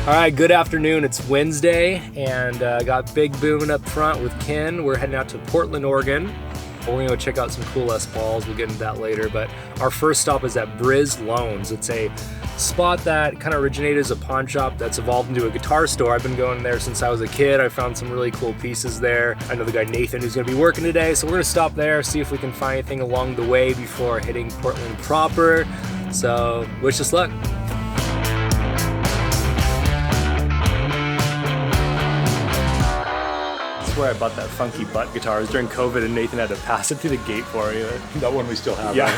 All right, good afternoon. It's Wednesday, and got Big Boone up front with Ken. We're heading out to Portland, Oregon. We're gonna go check out some cool Les Pauls. We'll get into that later, but our first stop is at Grizzloan's. It's a spot that kind of originated as a pawn shop that's evolved into a guitar store. I've been going there since I was a kid. I found some really cool pieces there. I know the guy Nathan who's gonna be working today, so we're gonna stop there, see if we can find anything along the way before hitting Portland proper. So wish us luck. Where I bought that funky butt guitar. It was during COVID and Nathan had to pass it through the gate for me. That one we still have. Yeah.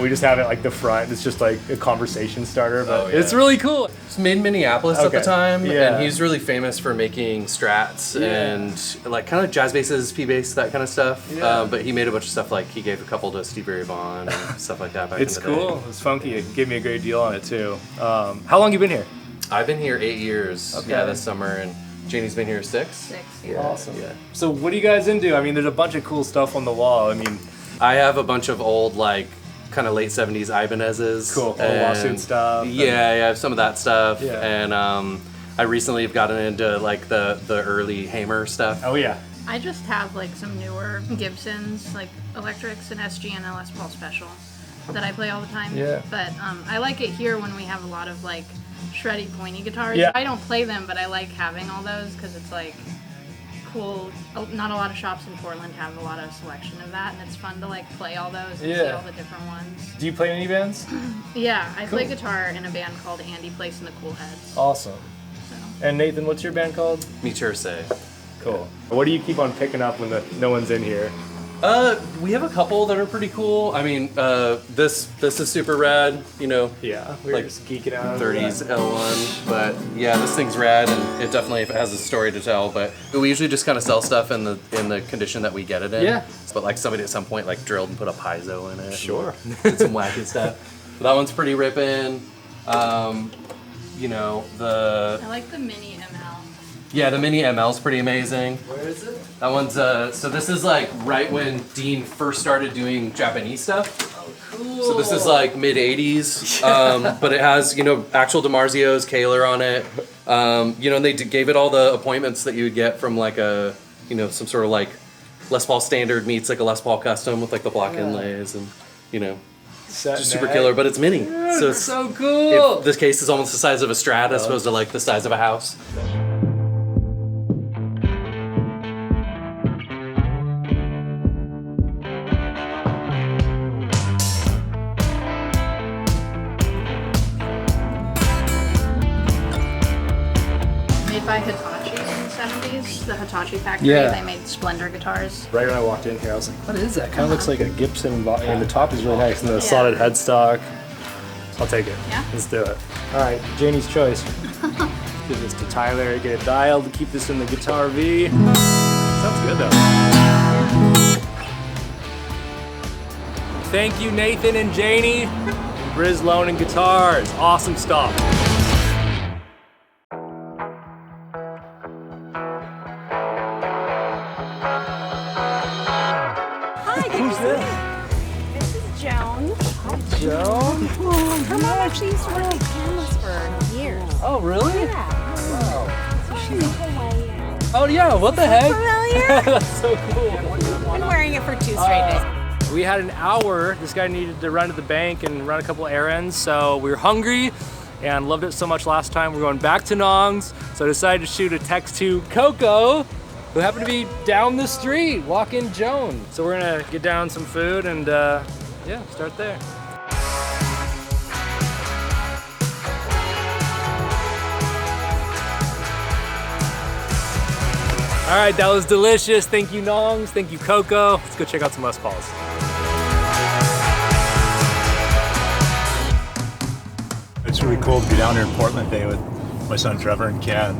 We just have it like the front. It's just like a conversation starter, but yeah. It's really cool. It's made in Minneapolis at the time, Yeah. and he's really famous for making strats and like kind of jazz basses, P bass, that kind of stuff. Yeah. But he made a bunch of stuff like he gave a couple to Steve Barry Vaughan and stuff like that back It's in the day. cool. It's funky. It gave me a great deal on it too. How long you been here? I've been here 8 years. Okay. Yeah, this summer, and Janie's been here 6. 6. Yeah. Awesome. Yeah. So what are you guys into? I mean, there's a bunch of cool stuff on the wall. I mean, I have a bunch of old like kind of late 70s Ibanez's. Cool. Old lawsuit stuff. Yeah, I have some of that stuff. Yeah. And I recently have gotten into like the early Hamer stuff. oh yeah. I just have like some newer Gibsons, like electrics and SG and a Les Paul Special that I play all the time. Yeah. But I like it here when we have a lot of like shreddy pointy guitars. Yeah. I don't play them, but I like having all those because it's like cool. Not a lot of shops in Portland have a lot of selection of that, and it's fun to like play all those and see Yeah. all the different ones. Do you play in any bands? Yeah, I play Cool. guitar in a band called Andy Place and the Cool Heads. Awesome. So. And Nathan, what's your band called? Me say. Cool. What do you keep on picking up when no one's in here? We have a couple that are pretty cool. I mean, this is super rad, you know, Yeah, we're Like just geeking out. 30s L1, but yeah, this thing's rad, and it definitely has a story to tell. But we usually just kind of sell stuff in the condition that we get it in. Yeah. But like somebody at some point like drilled and put a piezo in it. Sure. And did some wacky stuff. But that one's pretty ripping. You know, I like the Mini ML. yeah, the Mini ML's pretty amazing. Where is it? That one's so this is like right when Dean first started doing Japanese stuff. Oh, cool. So this is like mid 80s, but it has, you know, actual DiMarzio's Kaler on it. You know, and they gave it all the appointments that you would get from like a, you know, some sort of like Les Paul standard meets like a Les Paul custom with like the block inlays and, you know, just super killer, but it's mini. So it's so cool. this case is almost the size of a Strat as opposed to like the size of a house. Made by Hitachi in the 70s, the Hitachi factory. Yeah. They made Splendor guitars. Right when I walked in here, I was like, what is that? Kind of looks like a Gibson, and the top is really nice, and the slotted headstock. I'll take it. Yeah? Let's do it. All right, Janie's choice. Give this to Tyler, get it dialed, keep this in the Guitar V. Sounds good though. Thank you, Nathan and Janie. Grizzloan and Guitars. Awesome stuff. Hi, Who's this? This is Joan. Joan? Her mom actually used to work at Canvas for years. Oh, really? Yeah. Wow. So she's Hawaiian. Oh, yeah, what the heck? Familiar? That's so cool. Been wearing it for 2 straight days. We had an hour. This guy needed to run to the bank and run a couple errands, so we were hungry and loved it so much last time. We're going back to Nong's, so I decided to shoot a text to Coco, who happened to be down the street, walking Joan. So we're gonna get down some food and yeah, start there. All right, that was delicious. Thank you, Nong's. Thank you, Coco. Let's go check out some Les Pauls. It's really cool to be down here in Portland today with my son Trevor and Ken.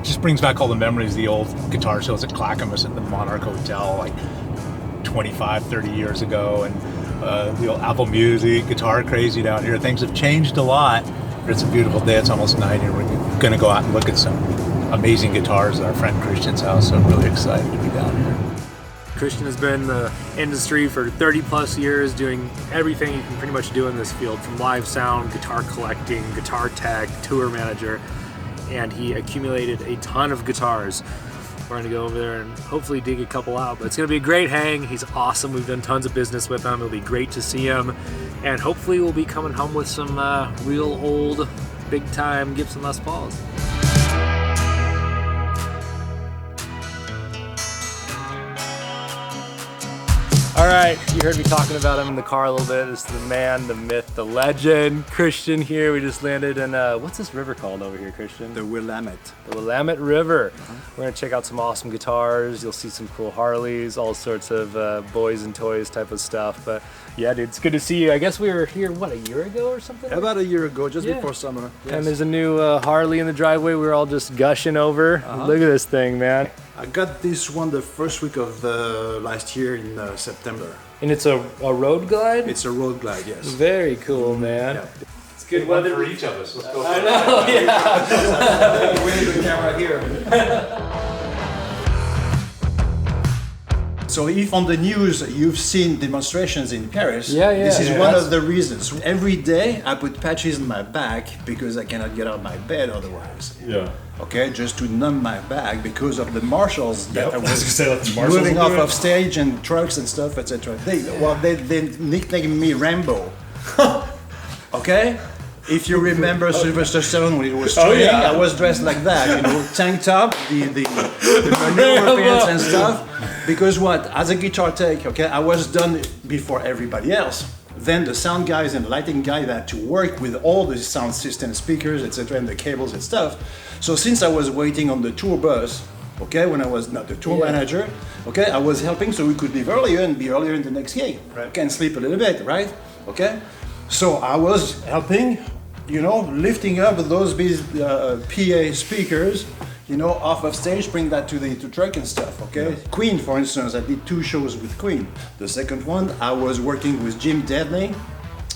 Just brings back all the memories of the old guitar shows at Clackamas at the Monarch Hotel like 25, 30 years ago, and the old Apple Music, Guitar Crazy down here. Things have changed a lot. It's a beautiful day. It's almost 9 and we're going to go out and look at some amazing guitars at our friend Christian's house, so I'm really excited to be down here. Christian has been in the industry for 30 plus years, doing everything you can pretty much do in this field, from live sound, guitar collecting, guitar tech, tour manager, and he accumulated a ton of guitars. We're gonna go over there and hopefully dig a couple out, but it's gonna be a great hang. He's awesome. We've done tons of business with him. It'll be great to see him, and hopefully we'll be coming home with some real old, big time Gibson Les Pauls. All right, you heard me talking about him in the car a little bit. This is the man, the myth, the legend, Christian here. We just landed in, what's this river called over here, Christian? The Willamette. The Willamette River. We're gonna check out some awesome guitars. You'll see some cool Harleys, all sorts of boys and toys type of stuff. But yeah, dude, it's good to see you. I guess we were here, what, a year ago or something? About a year ago, just Yeah. before summer. Yes. And there's a new Harley in the driveway. We were all just gushing over. Look at this thing, man. I got this one the first week of the last year in September. And it's a road glide? It's a road glide, yes. Very cool, man. Yeah. It's good weather for each of us. Let's go. I know, yeah. We need the camera here. So if on the news you've seen demonstrations in Paris, Yeah, this is yeah. one of the reasons. Every day I put patches in my back because I cannot get out of my bed otherwise. Yeah. Okay, just to numb my back because of the marshals that I I was gonna was say, let the marshals moving do off it. of stage and trucks and stuff, etc. They nicknamed me Rambo. Okay? If you remember Sylvester Stallone when he was training, I was dressed like that, you know, tank top, the maneuver pants and stuff. Because what? As a guitar tech, okay, I was done before everybody else. Then the sound guys and the lighting guy had to work with all the sound system, speakers, etc., and the cables and stuff. So since I was waiting on the tour bus, okay, when I was not the tour manager, okay, I was helping so we could leave earlier and be earlier in the next gig. Right. Can sleep a little bit, right? Okay. So I was helping, you know, lifting up those PA speakers, you know, off of stage, bring that to the truck and stuff, okay? Queen, for instance, I did 2 shows with Queen. The second one, I was working with Jim Deadly,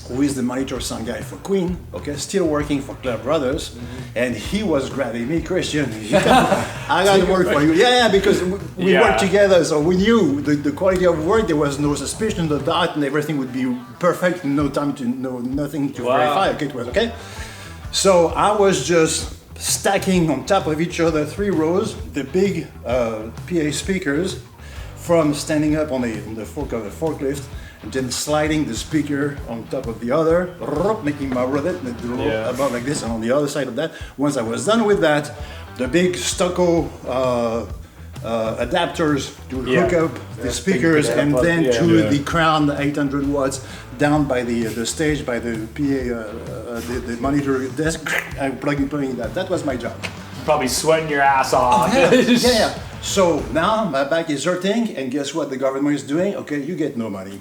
who is the monitor sound guy for Queen, okay? Still working for Club Brothers, and he was grabbing me, Christian, I got to work for you. Yeah, because we worked together, so we knew the quality of work, there was no suspicion of that, and everything would be perfect, no time to, nothing to verify, okay, it was okay. So I was just stacking on top of each other 3 rows, the big PA speakers, from standing up on the fork of the forklift, and then sliding the speaker on top of the other, making my roulette about like this, and on the other side of that. Once I was done with that, the big stucco adapters to hook up the speakers, and then to the crown 800 watts down by the stage, by the PA, the monitor desk, I'm plugging that. That was my job. Probably sweating your ass off. Yeah. So now my back is hurting, and guess what the government is doing? Okay, you get no money.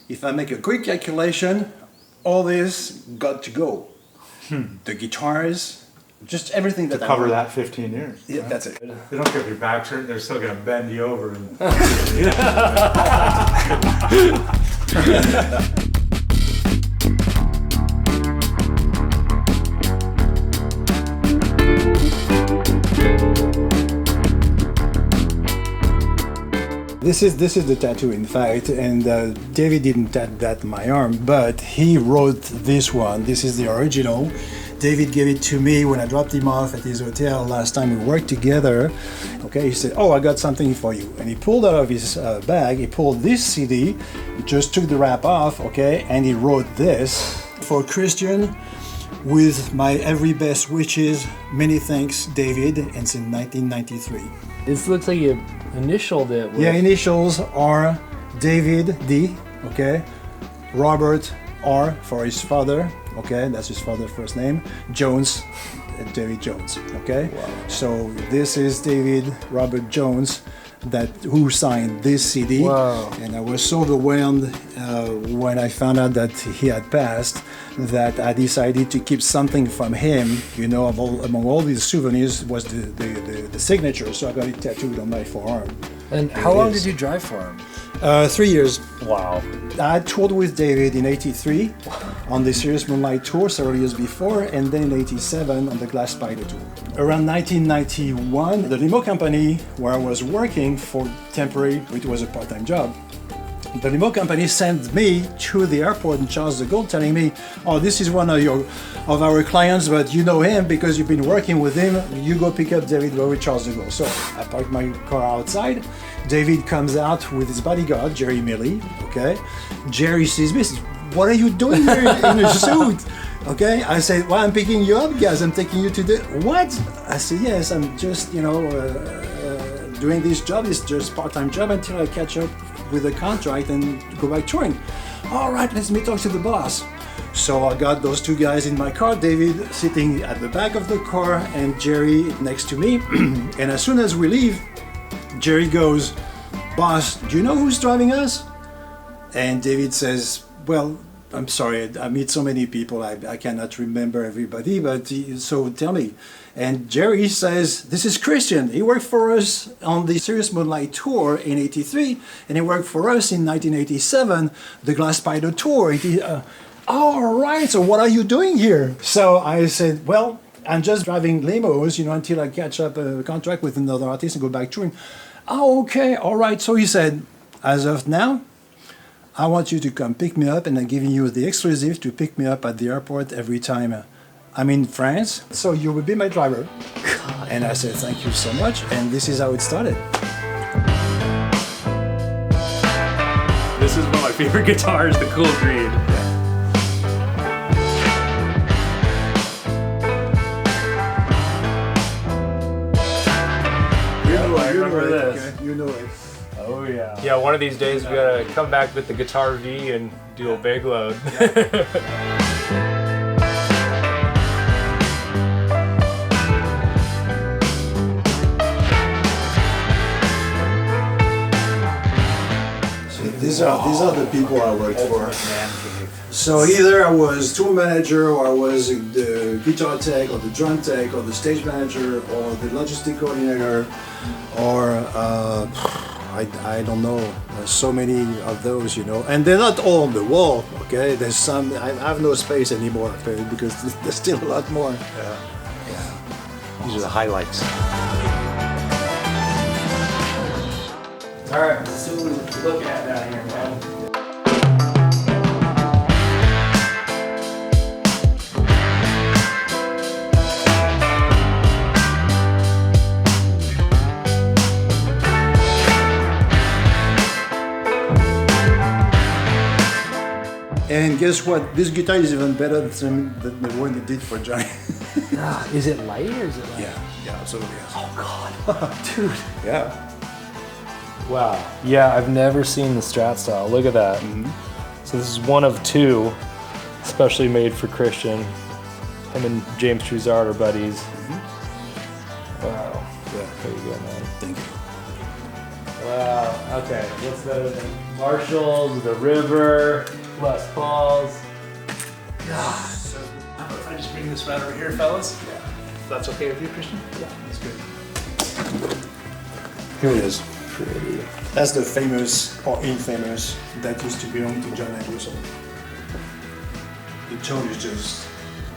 If I make a quick calculation, all this got to go. The guitars, just everything that Cover that 15 years. Yeah, that's it. They don't care if your back's hurt, they're still gonna bend you over. And This is the tattoo, in fact, and David didn't tattoo that on my arm, but he wrote this one. This is the original. David gave it to me when I dropped him off at his hotel last time we worked together. Okay, he said, "Oh, I got something for you," and he pulled out of his bag. He pulled this CD, just took the wrap off, okay, and he wrote this for Christian. With my every best wishes, many thanks, David, and it's in 1993. This looks like you initialed it. With... Yeah, initials are David D, okay, Robert R for his father, okay, that's his father's first name, Jones, David Jones, okay. Wow. So this is David Robert Jones, who signed this CD. Wow. And I was so overwhelmed when I found out that he had passed that I decided to keep something from him, you know, among all these souvenirs was the signature, so I got it tattooed on my forearm. And how long did you drive for him? 3 years. Wow. I toured with David in '83, on the Serious Moonlight tour several years before, and then in '87 on the Glass Spider tour. Around 1991, the limo company where I was working for temporary, it was a part-time job, the limo company sent me to the airport in Charles de Gaulle telling me, oh, this is one of our clients, but you know him because you've been working with him. You go pick up David Bowie, Charles de Gaulle. So I parked my car outside. David comes out with his bodyguard, Jerry Milley, okay? Jerry sees me, says, what are you doing here in a suit? Okay, I said, well, I'm picking you up, guys. I'm taking you to the, what? I said, yes, I'm just, doing this job. It's just part-time job until I catch up with the contract and go back touring. All right, let me talk to the boss. So I got those two guys in my car, David sitting at the back of the car and Jerry next to me. And as soon as we leave, Jerry goes, boss, do you know who's driving us? And David says, well, I'm sorry, I meet so many people, I cannot remember everybody, but so tell me. And Jerry says, this is Christian. He worked for us on the Serious Moonlight tour in '83, and he worked for us in 1987, the Glass Spider tour. All right, so what are you doing here? So I said, well, I'm just driving limos, until I catch up a contract with another artist and go back touring. Oh, okay, all right. So he said, as of now, I want you to come pick me up, and I'm giving you the exclusive to pick me up at the airport every time I'm in France. So you will be my driver. God. And I said, thank you so much. And this is how it started. This is one of my favorite guitars, the Cool Green. I remember this. Okay. You know it. Oh yeah. Yeah, one of these days we gotta come back with the Guitar V and do a big load. So these are the people I worked for. So either I was tour manager, or I was the guitar tech, or the drum tech, or the stage manager, or the logistic coordinator, or I don't know. There's so many of those, and they're not all on the wall. Okay, there's some. I have no space anymore because there's still a lot more. Yeah. Yeah. These are the highlights. All right, let's see what we're looking at down here, man. And guess what? This guitar is even better than the one they did for Johnny. Is it light or is it light? Yeah, absolutely. Yes. Oh God, dude. Yeah. Wow. Yeah, I've never seen the Strat style. Look at that. Mm-hmm. So this is one of two, specially made for Christian. Him and James Truzard are buddies. Mm-hmm. Wow. Yeah. There you go, man. Thank you. Wow. Okay. What's better than Marshalls, the River, Les Pauls? How about if I just bring this right over here, fellas? Yeah. If that's okay with you, Christian? Yeah, that's good. Here it is. Pretty. That's the famous or infamous that used to belong to John Anderson. The tone is just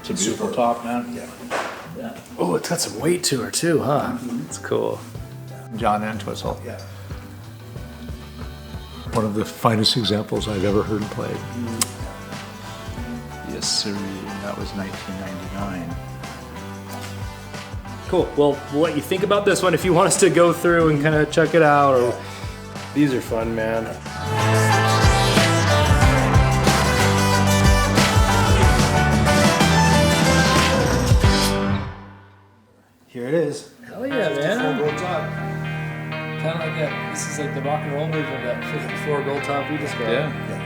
It's a beautiful superb. top, man. Yeah. Oh, it's got some weight to her too, huh? It's cool. John Entwistle. Yeah. One of the finest examples I've ever heard played. Yes, sir. That was 1999. Cool. Well, we'll let you think about this one if you want us to go through and kind of check it out. Or these are fun, man. Here it is. Hell yeah, man. Gold top. Kind of like that. This is like the rock and roll version of that 54 gold top we described. Yeah.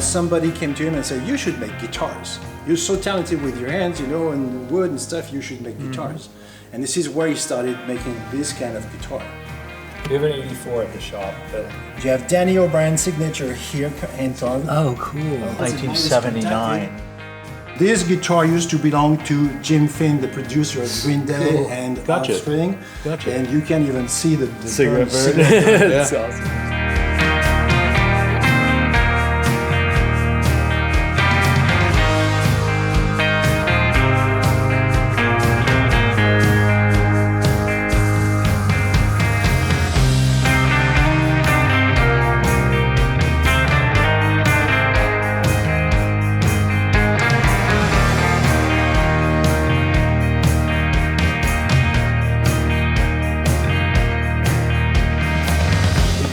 somebody came to him and said, you should make guitars. You're so talented with your hands, you know, and wood and stuff, you should make guitars. And this is where he started making this kind of guitar. We have an 84 at the shop. But... You have Danny O'Brien's signature here, Anton. Oh, cool. 1979. This guitar used to belong to Jim Finn, the producer of Green Day and Offspring. Gotcha. And you can even see the Cigarette burn. That's awesome.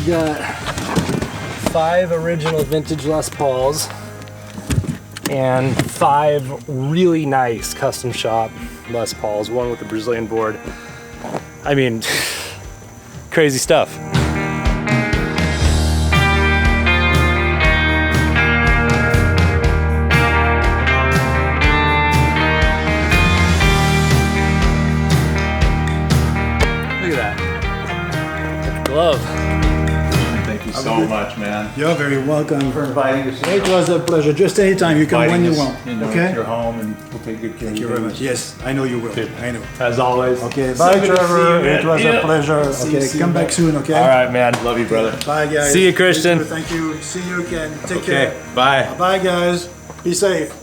Got 5 original vintage Les Pauls and 5 really nice custom shop Les Pauls, one with the Brazilian board. I mean, crazy stuff. Look at that. Glove. Thank you so much, man. You're very welcome. For inviting us. It was a pleasure. Just anytime, you come when you want. Okay? Your home, and we'll take good care of you. Thank you very much. Yes, I know you will. I know. As always. Okay, bye, Trevor. It was a pleasure. See Okay, you come back soon, okay? All right, man. Love you, brother. Bye, guys. See you, Christian. Thank you. See you again. Take Okay, care. bye. Bye, guys. Be safe.